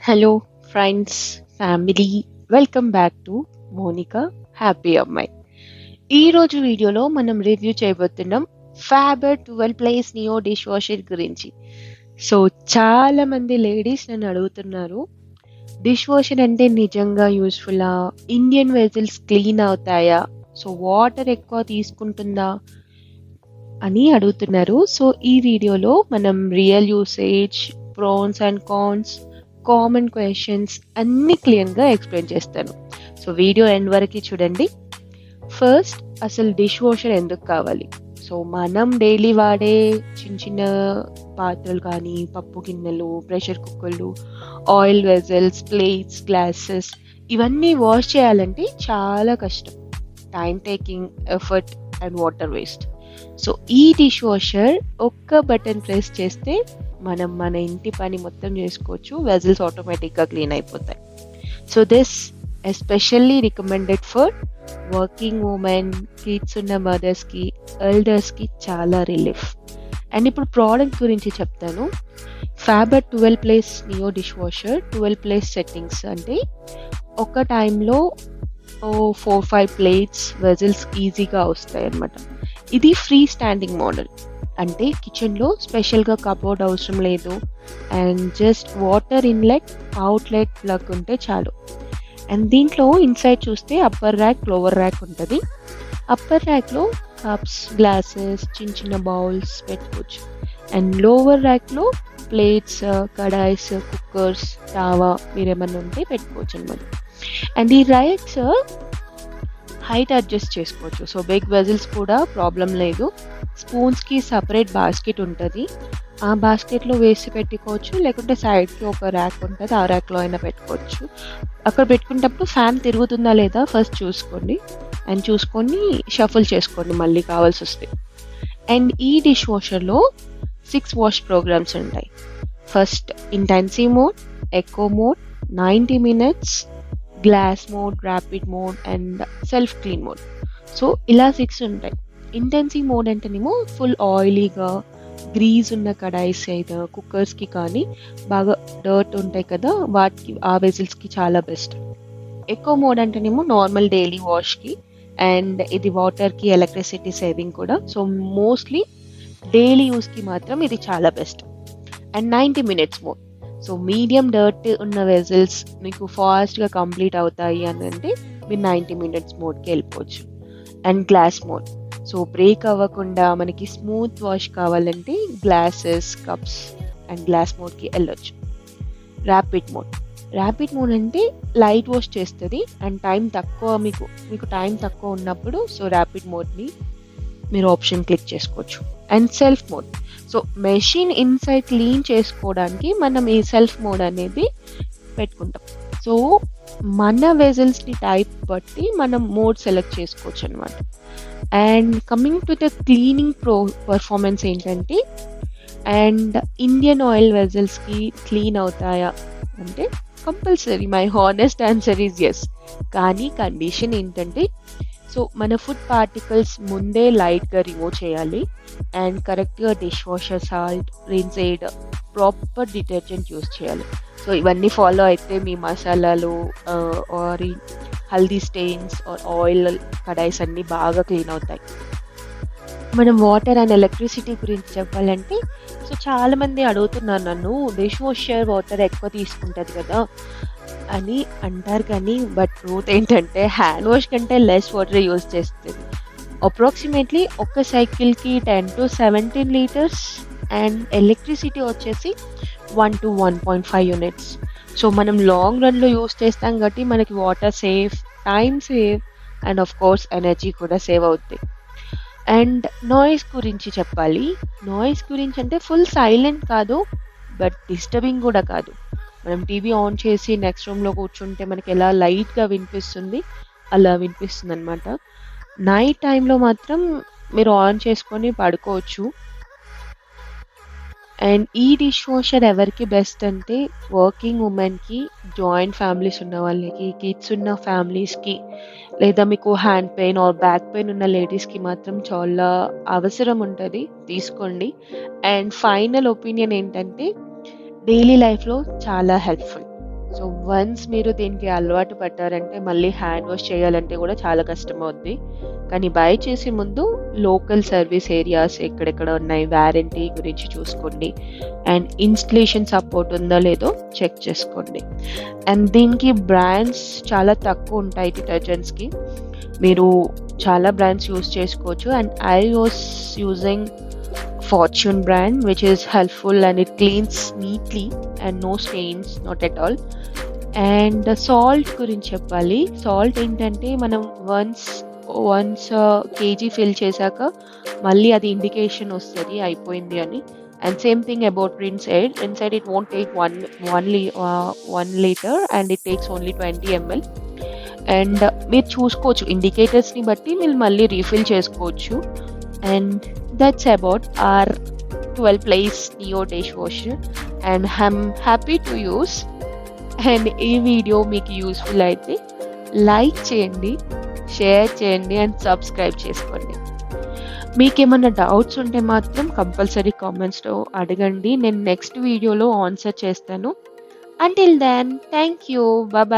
Hello friends, family, welcome back to Monika happy అమ్మాయి. ఈ రోజు వీడియోలో మనం రివ్యూ చేయబోతున్నాం Faber 12 place neo dish washer గురించి. సో చాలా మంది లేడీస్ నన్ను అడుగుతున్నారు, డిష్ వాషర్ అంటే నిజంగా యూస్ఫుల్లా, ఇండియన్ వెజల్స్ క్లీన్ అవుతాయా, సో వాటర్ ఎక్కువ తీసుకుంటుందా అని అడుగుతున్నారు. సో ఈ వీడియోలో మనం real usage, pros and cons, common questions అన్ని క్లియర్గా ఎక్స్ప్లెయిన్ చేస్తాను. సో వీడియో ఎండ్ వరకు చూడండి. ఫస్ట్, అసలు డిష్ వాషర్ ఎందుకు కావాలి? సో మనం డైలీ వాడే చిన్న చిన్న పాత్రలు కానీ, పప్పు గిన్నెలు, ప్రెషర్ కుక్కర్లు, ఆయిల్ వెజల్స్, ప్లేట్స్, గ్లాసెస్, ఇవన్నీ వాష్ చేయాలంటే చాలా కష్టం, time taking, effort and water waste. So ఈ డిష్ వాషర్ ఒక్క బటన్ ప్రెస్ చేస్తే మనం మన ఇంటి పని మొత్తం చేసుకోవచ్చు, వెజల్స్ ఆటోమేటిక్గా క్లీన్ అయిపోతాయి. So this especially recommended for working women, kids ఉన్న మదర్స్కి, ఎల్డర్స్కి చాలా రిలీఫ్. అండ్ ఇప్పుడు ప్రోడక్ట్ గురించి చెప్తాను. Faber 12 place neo dish washer 12 place settings అంటే ఒక టైంలో 4-5 ప్లేట్స్, వెజల్స్ ఈజీగా వస్తాయి అన్నమాట. ఇది ఫ్రీ స్టాండింగ్ మోడల్, అంటే కిచెన్లో స్పెషల్గా కబోర్డ్ అవసరం లేదు, and just water inlet, outlet plug ఉంటే చాలు. అండ్ దీంట్లో ఇన్సైడ్ చూస్తే అప్పర్ ర్యాక్, లోవర్ ర్యాక్ ఉంటుంది. అప్పర్ ర్యాక్లో కప్స్, గ్లాసెస్, చిన్న చిన్న బౌల్స్ పెట్టుకోవచ్చు. అండ్ లోవర్ ర్యాక్లో ప్లేట్స్, కడాయిస్, కుక్కర్స్, తావా మీరేమన్నా ఉంటే పెట్టుకోవచ్చు అనమాట. అండ్ ఈ ర్యాక్స్ హైట్ అడ్జస్ట్ చేసుకోవచ్చు. సో బిగ్ వెజల్స్ కూడా ప్రాబ్లం లేదు. స్పూన్స్కి సపరేట్ బాస్కెట్ ఉంటుంది, ఆ బాస్కెట్లో వేసి పెట్టుకోవచ్చు, లేకుంటే సైడ్కి ఒక ర్యాక్ ఉంటుంది, ఆ ర్యాక్లో అయినా పెట్టుకోవచ్చు. అక్కడ పెట్టుకునేటప్పుడు ఫ్యాన్ తిరుగుతుందా లేదా ఫస్ట్ చూసుకోండి, అండ్ చూసుకొని షఫుల్ చేసుకోండి మళ్ళీ కావాల్సి వస్తే. అండ్ ఈ డిష్ వాషర్లో 6 వాష్ ప్రోగ్రామ్స్ ఉంటాయి. First intensive mode, echo mode, 90 minutes, glass mode, rapid mode and self clean mode. So ఇలా 6 ఉంటాయి. ఇంటెన్సివ్ మోడ్ అంటేనేమో ఫుల్ ఆయిలీగా గ్రీజ్ ఉన్న కడాయిస్ అయితే కుక్కర్స్కి కానీ, బాగా డర్ట్ ఉంటాయి కదా వాటికి, ఆ వెజిల్స్కి చాలా బెస్ట్. ఎకో మోడ్ అంటేనేమో నార్మల్ డైలీ వాష్కి, అండ్ ఇది వాటర్కి, ఎలక్ట్రిసిటీ సేవింగ్ కూడా. సో మోస్ట్లీ డైలీ యూస్కి మాత్రం ఇది చాలా best. And 90 minutes mode, so medium dirt ఉన్న వెజల్స్ మీకు ఫాస్ట్గా కంప్లీట్ అవుతాయి అని అంటే మీరు 90 minutes మోడ్కి వెళ్ళిపోవచ్చు. And glass mode, so break అవ్వకుండా మనకి స్మూత్ వాష్ కావాలంటే గ్లాసెస్, కప్స్ అండ్ గ్లాస్ మోడ్కి వెళ్ళొచ్చు. ర్యాపిడ్ మోడ్, ర్యాపిడ్ మోడ్ అంటే లైట్ వాష్ చేస్తుంది, అండ్ టైం తక్కువ, మీకు టైం తక్కువ ఉన్నప్పుడు సో ర్యాపిడ్ మోడ్ని మీరు ఆప్షన్ క్లిక్ చేసుకోవచ్చు. And self mode, so machine inside clean చేసుకోవడానికి మనం ఈ సెల్ఫ్ మోడ్ అనేది పెట్టుకుంటాం. సో మన వెజల్స్ని టైప్ బట్టి మనం మోడ్ సెలెక్ట్ చేసుకోవచ్చు అనమాట. And coming to the cleaning performance ఏంటంటే, అండ్ ఇండియన్ ఆయిల్ వెజల్స్కి క్లీన్ అవుతాయా అంటే compulsory, my honest answer is yes. కానీ కండిషన్ ఏంటంటే, సో మన ఫుడ్ పార్టికల్స్ ముందే లైట్గా రిమూవ్ చేయాలి, అండ్ కరెక్ట్గా dish washer, salt, rinse aid, proper detergent use చేయాలి. సో ఇవన్నీ ఫాలో అయితే మీ మసాలాలు ఆర్ హల్దీ స్టెయిన్స్ ఆర్ ఆయిల్ కడాయిస్ అన్నీ బాగా క్లీన్ అవుతాయి. మనం వాటర్ అండ్ ఎలక్ట్రిసిటీ గురించి చెప్పాలంటే, సో చాలామంది అడుగుతున్నారు నన్ను, డిష్ వాషర్ వాటర్ ఎక్కువ తీసుకుంటుంది కదా అని అంటారు, కానీ బట్ ట్రూత్ ఏంటంటే హ్యాండ్ వాష్ కంటే లెస్ వాటర్ యూజ్ చేస్తుంది. అప్రాక్సిమేట్లీ ఒక సైకిల్కి 10 to 17 liters, అండ్ ఎలక్ట్రిసిటీ వచ్చేసి 1 to 1.5 units. సో మనం లాంగ్ రన్లో యూస్ చేస్తాం కాబట్టి మనకి water save, time save, and of course energy కూడా సేవ్ అవుతుంది. అండ్ నాయిస్ గురించి చెప్పాలి. నాయిస్ గురించి అంటే ఫుల్ సైలెంట్ కాదు, బట్ డిస్టర్బింగ్ కూడా కాదు. మనం టీవీ ఆన్ చేసి నెక్స్ట్ రూమ్లో కూర్చుంటే మనకి ఎలా లైట్గా వినిపిస్తుంది, అలా వినిపిస్తుంది అనమాట. నైట్ టైంలో మాత్రం మీరు ఆన్ చేసుకొని పడుకోవచ్చు. అండ్ ఈ డిష్ వాషర్ ఎవరికి బెస్ట్ అంటే వర్కింగ్ ఉమెన్కి, జాయింట్ ఫ్యామిలీస్ ఉన్న వాళ్ళకి, కిడ్స్ ఉన్న ఫ్యామిలీస్కి, లేదా మీకు hand pain or back pain ఉన్న లేడీస్కి మాత్రం చాలా అవసరం ఉంటుంది, తీసుకోండి. అండ్ ఫైనల్ ఒపీనియన్ ఏంటంటే డైలీ లైఫ్లో చాలా హెల్ప్ఫుల్. సో వన్స్ మీరు దీనికి అలవాటు పడ్డారంటే మళ్ళీ హ్యాండ్ వాష్ చేయాలంటే కూడా చాలా కష్టమవుద్ది. కానీ బై చేసే ముందు లోకల్ సర్వీస్ ఏరియాస్ ఎక్కడెక్కడ ఉన్నాయి, వారంటీ గురించి చూసుకోండి. అండ్ ఇన్‌స్టలేషన్ సపోర్ట్ ఉందో లేదో చెక్ చేసుకోండి. అండ్ దీనికి బ్రాండ్స్ చాలా తక్కువ ఉంటాయి డిటర్జెంట్స్‌కి. మీరు చాలా బ్రాండ్స్ యూజ్ చేసుకోవచ్చు. And I was using Fortune brand, which is helpful and it cleans neatly and no stains, not at all. And salt గురించి చెప్పాలి. సాల్ట్ ఏంటంటే మనం వన్స్ కేజీ ఫిల్ చేశాక మళ్ళీ అది ఇండికేషన్ వస్తది అయిపోయింది అని. And same thing about rinse aid. Rinse aid it won't take 1 litre and it takes only 20 ml. And మీరు చూసుకోవచ్చు ఇండికేటర్స్‌ని బట్టి మీరు మళ్ళీ రీఫిల్ చేసుకోవచ్చు. And that's about our 12 place Neo dishwasher and I'm happy to use. And ఈ వీడియో మీకు useful అయితే like చేయండి, షేర్ చేయండి అండ్ సబ్స్క్రైబ్ చేసుకోండి. మీకేమన్నా డౌట్స్ ఉంటే మాత్రం కంపల్సరీ కామెంట్స్‌లో అడగండి. నేను నెక్స్ట్ వీడియోలో ఆన్సర్ చేస్తాను. Until then thank you. Bye.